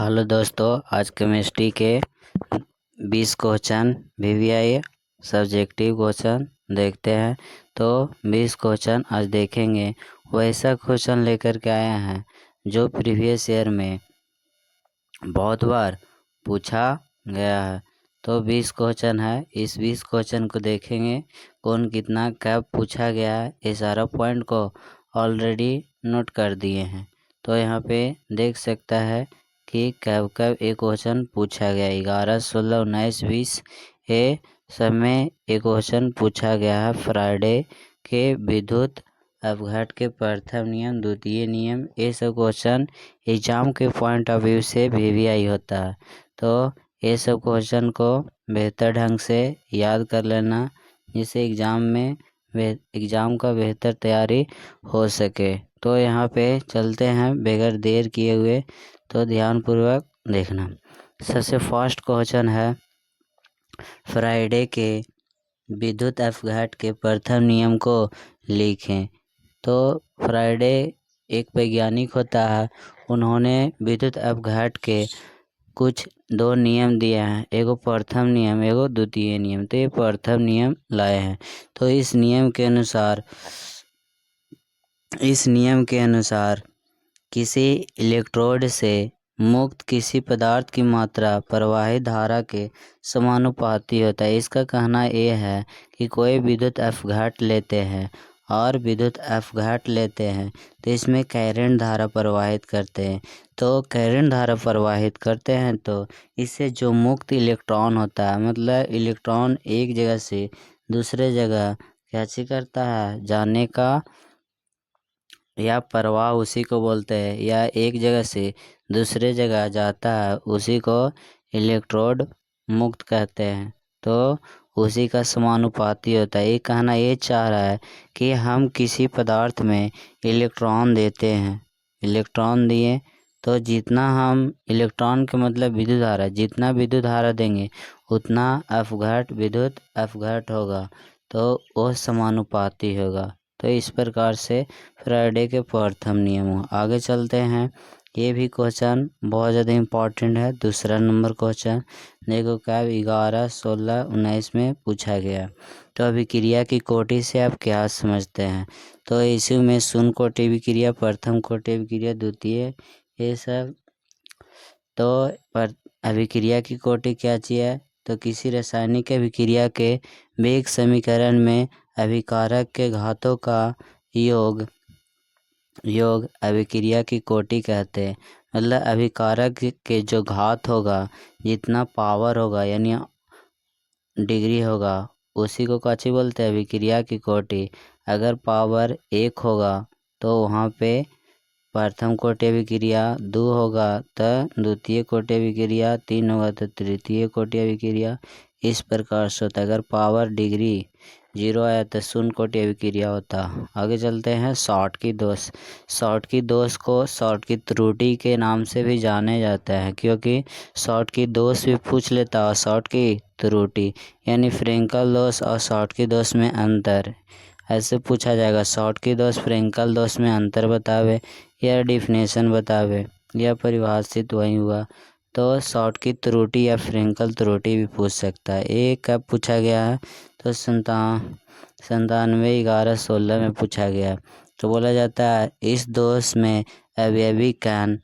Hello दोस्तों, आज chemistry के 20 क्वेश्चन VVI सब्जेक्टिव क्वेश्चन देखते हैं। तो 20 क्वेश्चन आज देखेंगे। वैसा क्वेश्चन लेकर के आए हैं जो प्रीवियस ईयर में बहुत बार पूछा गया है। तो 20 क्वेश्चन है, इस 20 क्वेश्चन को देखेंगे कौन कितना कब पूछा गया है। ये सारा पॉइंट को ऑलरेडी नोट कर दिए हैं। तो यहाँ पे देख सकता है कि कब कब एक क्वेश्चन पूछा गया। 11, 16, 19, 20 ये सब में एक क्वेश्चन पूछा गया है। फ्राइडे के विद्युत अपघात के प्रथम नियम, द्वितीय नियम, ये सब क्वेश्चन एग्जाम के पॉइंट ऑफ व्यू से VVI होता है। तो ये सब क्वेश्चन को बेहतर ढंग से याद कर लेना, जिससे एग्ज़ाम का बेहतर तैयारी हो सके। तो यहाँ पे चलते हैं बगैर देर किए हुए, तो ध्यानपूर्वक देखना। सबसे फर्स्ट क्वेश्चन है, फ्राइडे के विद्युत अपघात के प्रथम नियम को लिखें। तो फ्राइडे एक वैज्ञानिक होता है, उन्होंने विद्युत अपघात के कुछ दो नियम दिए हैं, एगो प्रथम नियम, एगो द्वितीय नियम। तो ये प्रथम नियम लाए हैं। तो इस नियम के अनुसार किसी इलेक्ट्रोड से मुक्त किसी पदार्थ की मात्रा प्रवाहित धारा के समानुपाती होता है। इसका कहना यह है कि कोई विद्युत अपघात लेते हैं तो इसमें करंट धारा प्रवाहित करते हैं। तो करंट धारा प्रवाहित करते हैं तो इससे जो मुक्त इलेक्ट्रॉन होता है, मतलब इलेक्ट्रॉन एक जगह से दूसरे जगह कैसे करता है जाने का, या प्रवाह उसी को बोलते हैं, या एक जगह से दूसरे जगह जाता है उसी को इलेक्ट्रोड मुक्त कहते हैं। तो उसी का समानुपाती होता है। ये कहना ये चाह रहा है कि हम किसी पदार्थ में इलेक्ट्रॉन देते हैं, इलेक्ट्रॉन दिए तो जितना हम इलेक्ट्रॉन के मतलब विद्युत धारा, जितना विद्युत धारा देंगे उतना विद्युत अपघात होगा, तो वह समानुपाती होगा। तो इस प्रकार से फ्राइडे के प्रथम नियम हो। आगे चलते हैं। ये भी क्वेश्चन बहुत ज़्यादा इम्पोर्टेंट है। दूसरा नंबर क्वेश्चन देखो, कब 11, 16, 19 में पूछा गया। तो अभिक्रिया की कोटि से आप क्या समझते हैं? तो इसी में शून्य कोटि अभिक्रिया, प्रथम कोटि अभिक्रिया, द्वितीय, ये सब। तो अभिक्रिया की कोटि क्या चीज़ है? तो किसी रासायनिक अभिक्रिया के वेग समीकरण में अभिकारक के घातों का योग अभिक्रिया की कोटि कहते हैं। मतलब अभिकारक के जो घात होगा, जितना पावर होगा यानी डिग्री होगा, उसी को काची बोलते हैं? अभिक्रिया की कोटि। अगर पावर 1 होगा तो वहाँ पे प्रथम कोटि अभिक्रिया, 2 होगा तो द्वितीय कोटि अभिक्रिया, 3 होगा तो तृतीय कोटि अभिक्रिया। इस प्रकार से होता है। अगर पावर डिग्री 0 आया तो शून्य कोटि अभिक्रिया होता। आगे चलते हैं। शॉर्ट की दोष को शॉर्ट की त्रुटि के नाम से भी जाने जाता है, क्योंकि शॉर्ट की दोष भी पूछ लेता है, शॉर्ट की त्रुटि यानी फ्रेंकल दोष और शॉर्ट की दोष में अंतर ऐसे पूछा जाएगा। शॉर्ट की दोष फ्रेंकल दोष में अंतर बतावे, या डेफिनेशन बतावे, या परिभाषित वही हुआ। तो शॉर्ट की त्रुटि या फ्रेंकल त्रुटि भी पूछ सकता है। ये कब पूछा गया है? तो 97, 11, 16 में पूछा गया। तो बोला जाता है इस दोष में अवयवी कण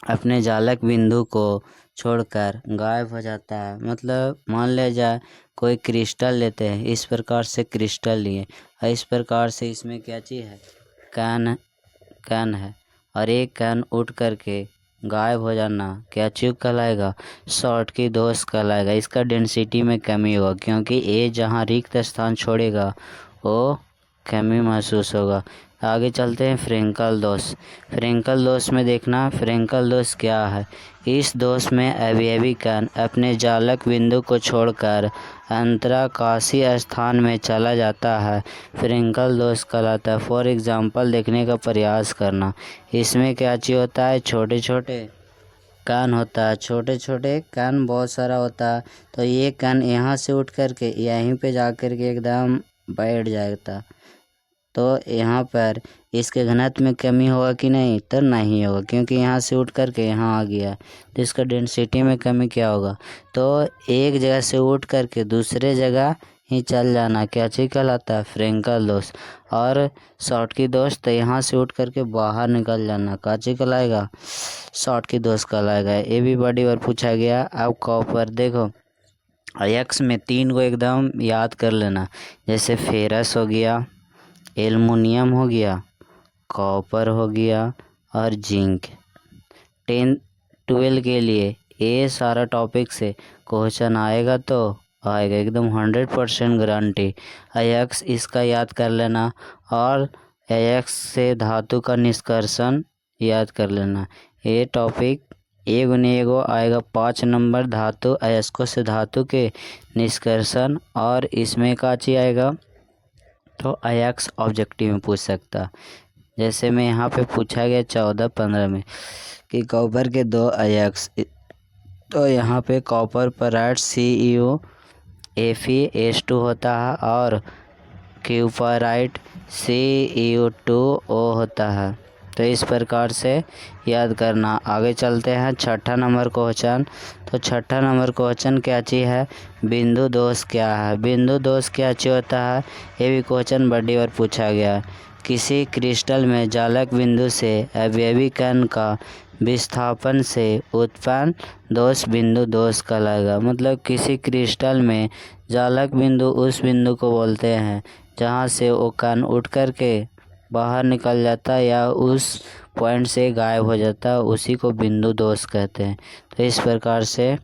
अपने जालक बिंदु को छोड़कर गायब हो जाता है। मतलब मान लिया जाए कोई क्रिस्टल लेते हैं, इस प्रकार से क्रिस्टल लिए और इस प्रकार से इसमें क्या चीज़ है? कण है, और एक कण उठ करके गायब हो जाना क्या चीज कहलाएगा? शॉर्ट की दोष कहलाएगा। इसका डेंसिटी में कमी होगा, क्योंकि ये जहाँ रिक्त स्थान छोड़ेगा वो कमी महसूस होगा। आगे चलते हैं। फ्रेंकल दोष में देखना, फ्रेंकल दोष क्या है? इस दोष में अवयवी कण अपने जालक बिंदु को छोड़कर अंतराकाशीय स्थान में चला जाता है, फ्रेंकल दोष कहलाता है। फॉर एग्जाम्पल देखने का प्रयास करना। इसमें क्या चीज़ होता है? छोटे छोटे कण होता है, छोटे छोटे कण बहुत सारा होता है। तो ये कण यहाँ से उठ करके यहीं पे जा कर के एकदम बैठ जाता। तो यहाँ पर इसके घनत्व में कमी होगा कि नहीं, तो नहीं होगा, क्योंकि यहाँ से उठ करके यहाँ आ गया, तो इसका डेंसिटी में कमी क्या होगा, तो एक जगह से उठ करके दूसरे जगह ही चल जाना क्या चीज़ कहलाता है, फ्रेंकल दोष। और शॉर्ट की दोष तो यहाँ से उठ करके बाहर निकल जाना क्या चीज़ कहलाएगा, शॉर्ट की दोष कहलाएगा। ये भी बड़ी बार पूछा गया। अब कॉपर देखो, यक्स में 3 को एकदम याद कर लेना, जैसे फेरस हो गया, एल्युमिनियम हो गया, कॉपर हो गया और जिंक। 10-12 के लिए ये सारा टॉपिक से क्वेश्चन आएगा तो आएगा, एकदम 100% गारंटी। अयक्स इसका याद कर लेना और अयक्स से धातु का निष्कर्षण याद कर लेना। ये टॉपिक एगो ने एगो आएगा 5 नंबर, धातु अयस्कों से धातु के निष्कर्षण, और इसमें का चीज आएगा तो अयक्स ऑब्जेक्टिव में पूछ सकता। जैसे में यहाँ पे पूछा गया 14-15 में कि कॉपर के 2 अयस्क, तो यहाँ पे कॉपर पर CuFeS2 होता है और क्यूपराइट Cu2O होता है। तो इस प्रकार से याद करना। आगे चलते हैं 6ठा नंबर क्वेश्चन। तो 6ठा नंबर क्वेश्चन क्या चीज़ है, बिंदु दोष क्या है। बिंदु दोष क्या चीज़ होता है, ये भी क्वेश्चन बड़ी बार पूछा गया। किसी क्रिस्टल में जालक बिंदु से अवयवी कण का विस्थापन से उत्पन्न दोष बिंदु दोष कहलाएगा। मतलब किसी क्रिस्टल में जालक बिंदु उस बिंदु को बोलते हैं जहाँ से वो कण उठ कर के बाहर निकल जाता है या उस पॉइंट से गायब हो जाता है, उसी को बिंदु दोष कहते हैं। तो इस प्रकार से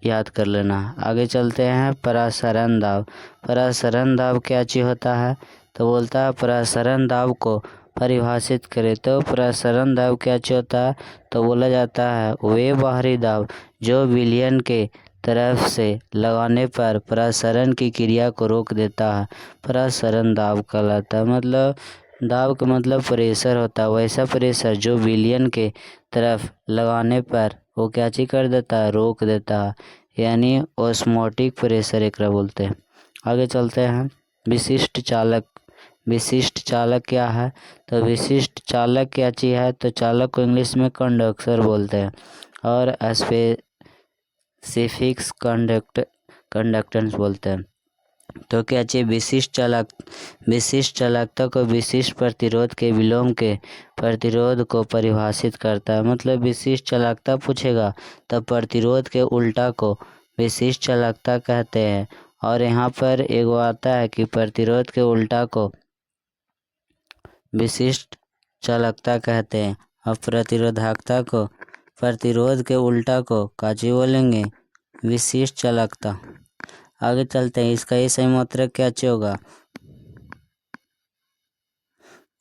याद कर लेना। आगे चलते हैं प्रसरण दाब। प्रसरण दाब क्या चीज़ होता है, तो बोलता है प्रसरण दाब को परिभाषित करें। तो प्रसरण दाब क्या चीज़ होता है, तो बोला जाता है वे बाहरी दाब जो विलयन के तरफ से लगाने पर प्रसरण की क्रिया को रोक देता है, प्रसरण दाब कहलाता है। मतलब दाब का मतलब प्रेशर होता है, वैसा प्रेशर जो विलयन के तरफ लगाने पर वो क्या चीज़ कर देता है, रोक देता है, यानी ऑस्मोटिक प्रेशर एक बोलते हैं। आगे चलते हैं विशिष्ट चालक। विशिष्ट चालक क्या है, तो विशिष्ट चालक क्या चीज़ है, तो चालक को इंग्लिश में कंडक्टर बोलते हैं और स्पेसिफिक कंडक्टेंस बोलते हैं। तो क्या चाहिए, विशिष्ट चालकता को विशिष्ट प्रतिरोध के विलोम के प्रतिरोध को परिभाषित करता है। मतलब विशिष्ट चालकता पूछेगा तब प्रतिरोध के उल्टा को विशिष्ट चालकता कहते हैं। और यहाँ पर एक आता है कि प्रतिरोध के उल्टा को विशिष्ट चालकता कहते हैं और प्रतिरोधकता को, प्रतिरोध के उल्टा को काची बोलेंगे, विशिष्ट चालकता। आगे चलते हैं, इसका ये सही मात्रक क्या होगा,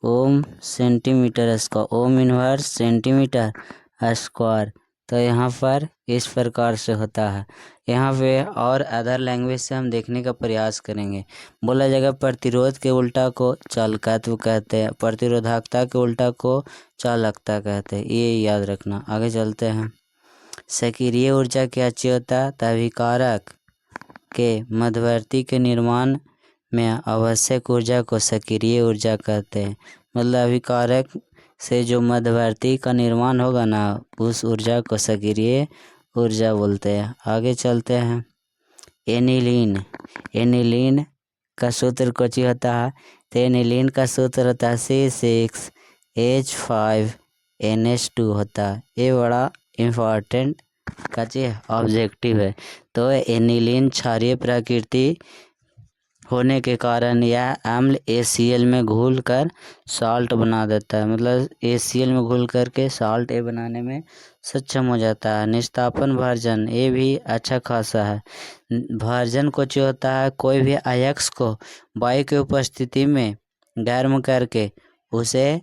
ohm centimetre square, ohm inverse centimetre square. तो यहाँ पर इस प्रकार से होता है। यहाँ पे और अदर लैंग्वेज से हम देखने का प्रयास करेंगे। बोला जाएगा प्रतिरोध के उल्टा को चालकत्व कहते हैं, प्रतिरोधकता के उल्टा को चालकता कहते हैं, ये याद रखना। आगे चलते हैं, सक्रिय ऊर्जा क्या चीज होता है, अभिकारक के मध्यवर्ती के निर्माण में आवश्यक ऊर्जा को सक्रिय ऊर्जा कहते हैं। मतलब अभिकारक से जो मध्यवर्ती का निर्माण होगा ना, उस ऊर्जा को सक्रिय ऊर्जा बोलते हैं। आगे चलते हैं, एनिलीन। एनिलीन का सूत्र कुछ होता है, तो एनिलीन का सूत्र होता है C6H5NH2 होता है। ये बड़ा इम्पॉर्टेंट का चीज ऑब्जेक्टिव है। तो एनिलीन क्षारीय प्रकृति होने के कारण यह अम्ल ACl में घुल कर साल्ट बना देता है। मतलब ACl में घुल करके साल्ट बनाने में सक्षम हो जाता है। निस्तापन भर्जन ये भी अच्छा खासा है। भर्जन को जो होता है, कोई भी अयस्क को वायु की उपस्थिति में गर्म करके उसे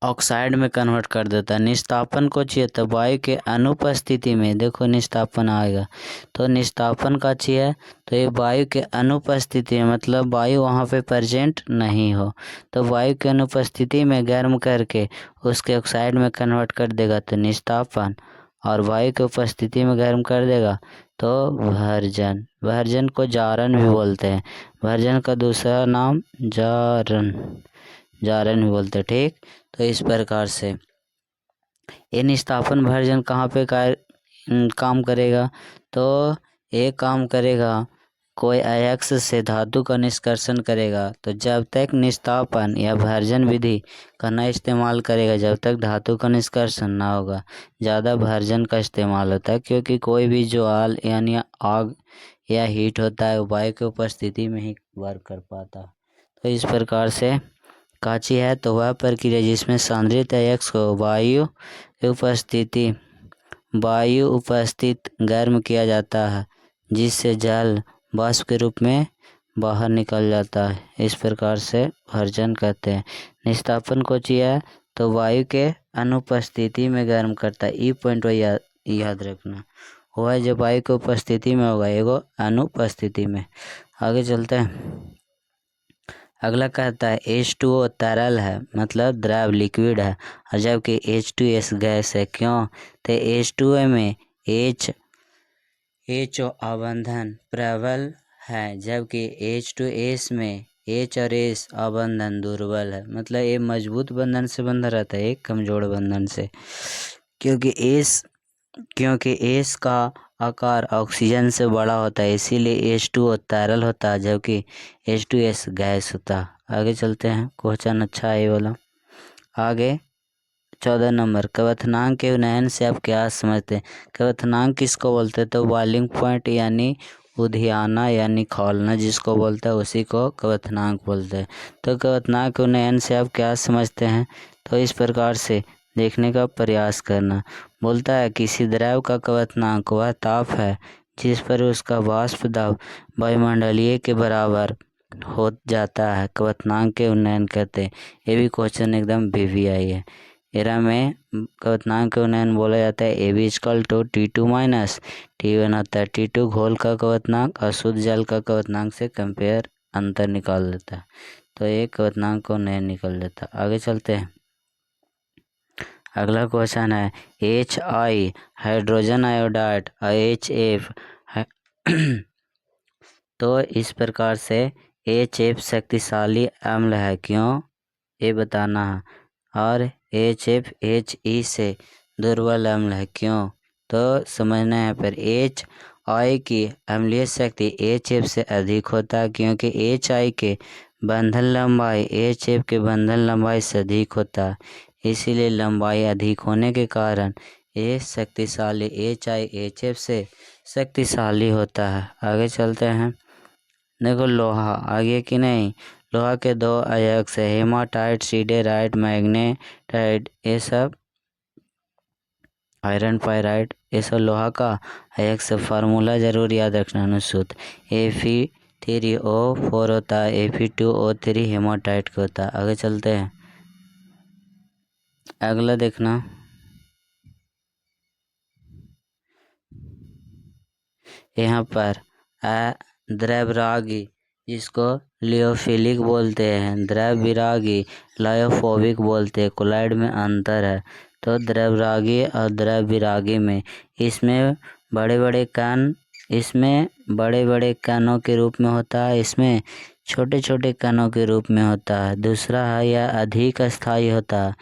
ऑक्साइड में कन्वर्ट कर देता है। निस्तापन को चाहिए तो वायु के अनुपस्थिति में, देखो निस्तापन आएगा, तो निस्तापन का चाहिए तो ये वायु के अनुपस्थिति में, मतलब वायु वहाँ पे प्रेजेंट नहीं हो, तो वायु के अनुपस्थिति में गर्म करके उसके ऑक्साइड में कन्वर्ट कर देगा तो निस्तापन। और वायु की उपस्थिति में गर्म कर देगा तो भर्जन। भर्जन को जारन भी बोलते हैं। भर्जन का दूसरा नाम जारन, जारन भी बोलते हैं। ठीक, तो इस प्रकार से ये निस्तापन भर्जन कहाँ पे काम करेगा, तो ये काम करेगा कोई अयस्क से धातु का निष्कर्षण करेगा तो जब तक निस्तापन या भर्जन विधि का न इस्तेमाल करेगा जब तक धातु का निष्कर्षण ना होगा। ज़्यादा भर्जन का इस्तेमाल होता है क्योंकि कोई भी ज्वाल यानी आग या हीट होता है वायु की उपस्थिति में ही वर्क कर पाता। तो इस प्रकार से काची है तो वह प्रक्रिया जिसमें सांद्रित अयस्क को वायु उपस्थित गर्म किया जाता है जिससे जल वाष्प के रूप में बाहर निकल जाता है। इस प्रकार से भर्जन कहते हैं। निस्तापन को किया तो वायु के अनुपस्थिति में गर्म करता है। ई पॉइंट याद रखना, वह है जब वायु की उपस्थिति में होगा, एगो अनुपस्थिति में। आगे चलते हैं। अगला कहता है H2O तरल है मतलब द्रव लिक्विड है और जबकि H2S गैस है। क्यों, तो H2O में HO आबंधन प्रबल है जबकि H2S में H और S आबंधन दुर्बल है। मतलब ये मजबूत बंधन से बंधा रहता है, एक कमजोर बंधन से। क्योंकि S का आकार ऑक्सीजन से बड़ा होता है इसीलिए H2O तरल होता है जबकि H2S गैस होता है। आगे चलते हैं, क्वेश्चन अच्छा है ये वाला। आगे 14 नंबर, क्वथनांक के उन्नयन से आप क्या समझते हैं। क्वथनांक किसको बोलते हैं, तो बॉइलिंग पॉइंट यानी उधियाना यानी खौलना जिसको बोलते हैं उसी को क्वथनांक बोलते हैं। तो क्वथनांक के उन्नयन से आप क्या समझते हैं, तो इस प्रकार से देखने का प्रयास करना। बोलता है किसी द्रव का क्वथनांक वह ताप है जिस पर उसका वाष्प दाब वायुमंडलीय के बराबर हो जाता है, क्वथनांक के उन्नयन कहते हैं। ये भी क्वेश्चन एकदम VVI है। एरा में क्वथनांक के उन्नयन बोला जाता है AB equal to T2 minus T1 होता है। T2 घोल का क्वथनांक और शुद्ध जल का क्वथनांक से कंपेयर अंतर निकाल देता है, तो ये क्वथनांक को उन्नयन निकल देता है। आगे चलते हैं। अगला क्वेश्चन है HI हाइड्रोजन आयोडाइड और HF तो इस प्रकार से HF शक्तिशाली अम्ल है, क्यों ये बताना है। और HF HE से दुर्बल अम्ल है, क्यों, तो समझना है। पर HI की अम्लीय शक्ति HF से अधिक होता है क्योंकि HI के बंधन लंबाई HF के बंधन लंबाई से अधिक होता है, इसीलिए लंबाई अधिक होने के कारण ये शक्तिशाली HI HF से शक्तिशाली होता है। आगे चलते हैं। देखो लोहा आगे कि नहीं, लोहा के दो अयस्क है हेमाटाइट सिडेराइट मैग्नेटाइट, ये सब आयरन पायराइट, ये सब लोहा का अयस्क। फार्मूला जरूर याद रखना अनुसूत्र Fe3O4 होता है, Fe2O3 हेमाटाइट का होता है। आगे चलते हैं। अगला देखना, यहाँ पर द्रवरागी जिसको लियोफिलिक बोलते हैं, द्रवविरागी लायोफोबिक बोलते हैं, कोलाइड में अंतर है। तो द्रवरागी और द्रवविरागी में इसमें बड़े बड़े कणों के रूप में होता है, इसमें छोटे छोटे कणों के रूप में होता है। दूसरा है यह अधिक अस्थायी होता है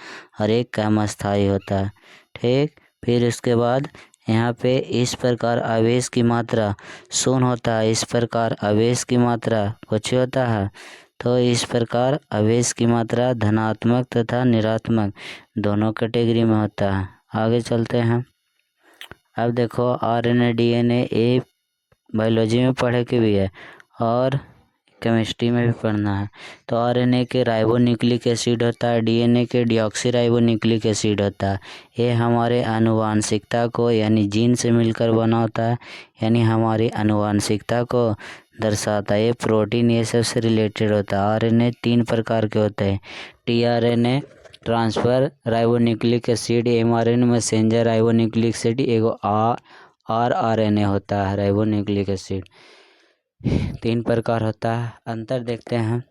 और एक कम अस्थायी होता है। ठीक, फिर उसके बाद यहाँ पे इस प्रकार आवेश की मात्रा शून्य होता है, इस प्रकार आवेश की मात्रा कुछ होता है। तो इस प्रकार आवेश की मात्रा धनात्मक तथा ऋणात्मक दोनों कैटेगरी में होता है। आगे चलते हैं। अब देखो RNA DNA ये बायोलॉजी में पढ़े के भी है और केमिस्ट्री में भी पढ़ना है। तो RNA के राइबोन्यूक्लिक एसिड होता है, DNA के डीऑक्सीराइबोन्यूक्लिक एसिड होता है। ये हमारे आनुवांशिकता को यानी जीन से मिलकर बना होता है, यानी हमारी आनुवांशिकता को दर्शाता है। ये प्रोटीन ये सब से रिलेटेड होता है। RNA 3 प्रकार के होते हैं, tRNA transfer ribonucleic acid, mRNA messenger ribonucleic acid, एगो rRNA होता है राइबोन्यूक्लिक एसिड। 3 प्रकार होता है। अंतर देखते हैं।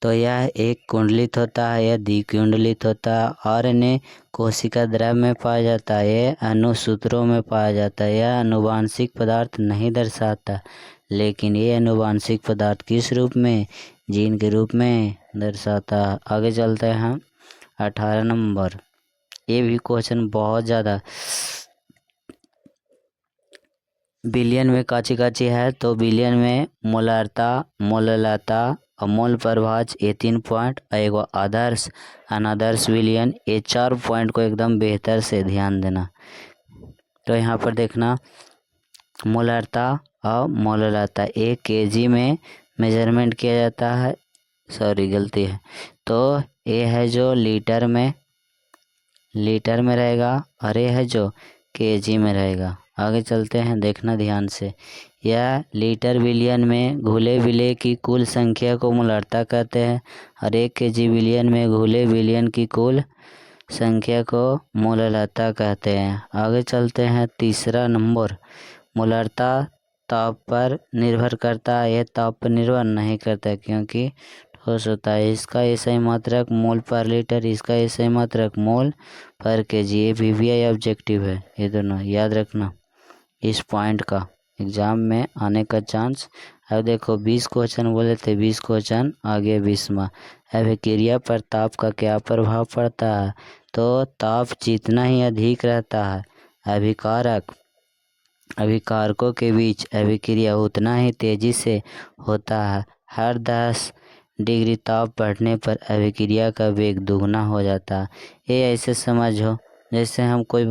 तो यह एक कुंडलित होता है, यह द्विकुंडलित होता है। आरएनए कोशिका द्रव में पाया जाता है, यह अणुसूत्रों में पाया जाता है। यह आनुवांशिक पदार्थ नहीं दर्शाता, लेकिन ये आनुवांशिक पदार्थ किस रूप में, जीन के रूप में दर्शाता है। आगे चलते हैं हम 18 नंबर। ये भी क्वेश्चन बहुत ज़्यादा बिलियन में काची काची है, तो बिलियन में मोलारता, मोललता और मोल प्रभाज, ये 3 पॉइंट। एगो आदर्श अनादर्श विलियन, ये 4 पॉइंट को एकदम बेहतर से ध्यान देना। तो यहाँ पर देखना मोलारता और मोललता 1 kg में मेजरमेंट किया जाता है, सॉरी गलती है, तो ये है जो लीटर में रहेगा और ये है जो kg में रहेगा। आगे चलते हैं, देखना ध्यान से। यह लीटर बिलियन में घुले बिले की कुल संख्या को मोलारता कहते हैं और 1 kg बिलियन में घुले बिलियन की कुल संख्या को मोललता कहते हैं। आगे चलते हैं 3 नंबर। मोलारता ताप पर निर्भर करता है, यह ताप पर निर्भर नहीं करता क्योंकि ठोस होता है। इसका SI मात्रक मोल पर लीटर, इसका SI मात्रक मोल पर kg। ये VVI ऑब्जेक्टिव है, ये दोनों याद रखना। इस पॉइंट का एग्जाम में आने का चांस। अब देखो 20 क्वेश्चन बोले थे, 20 क्वेश्चन आगे 20वां। अभिक्रिया पर ताप का क्या प्रभाव पड़ता है, तो ताप जितना ही अधिक रहता है अभिकारकों के बीच अभिक्रिया उतना ही तेजी से होता है। हर 10 डिग्री ताप बढ़ने पर अभिक्रिया का वेग दुगना हो जाता है। ये ऐसे समझो जैसे हम कोई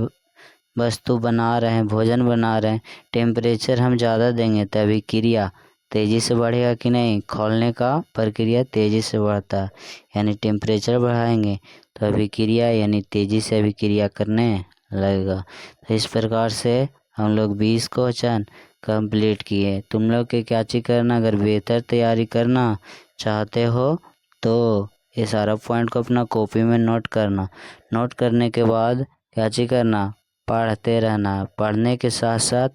वस्तु बना रहे हैं, भोजन बना रहे हैं, टेम्परेचर हम ज़्यादा देंगे तो अभिक्रिया तेज़ी से बढ़ेगा कि नहीं, खौलने का प्रक्रिया तेज़ी से बढ़ता है। यानी टेम्परेचर बढ़ाएंगे तो अभिक्रिया यानी तेज़ी से अभिक्रिया करने लगेगा। तो इस प्रकार से हम लोग 20 क्वेश्चन कंप्लीट किए। तुम लोग के क्या चीज़ करना, अगर बेहतर तैयारी करना चाहते हो तो ये सारा पॉइंट को अपना कॉपी में नोट करना। नोट करने के बाद क्या चीज़ करना, पढ़ते रहना, पढ़ने के साथ साथ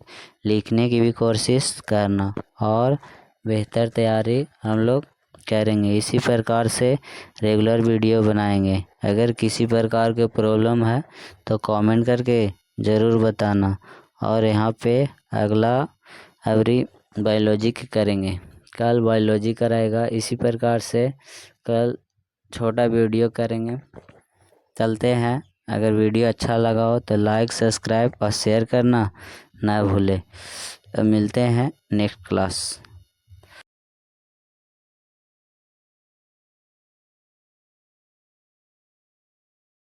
लिखने की भी कोशिश करना और बेहतर तैयारी हम लोग करेंगे। इसी प्रकार से रेगुलर वीडियो बनाएंगे। अगर किसी प्रकार के प्रॉब्लम है तो कमेंट करके ज़रूर बताना। और यहाँ पे अगला अवरी बायोलॉजी करेंगे, कल बायोलॉजी कराएगा। इसी प्रकार से कल छोटा वीडियो करेंगे। चलते हैं, अगर वीडियो अच्छा लगा हो तो लाइक, सब्सक्राइब और शेयर करना ना भूले। तो मिलते हैं नेक्स्ट क्लास।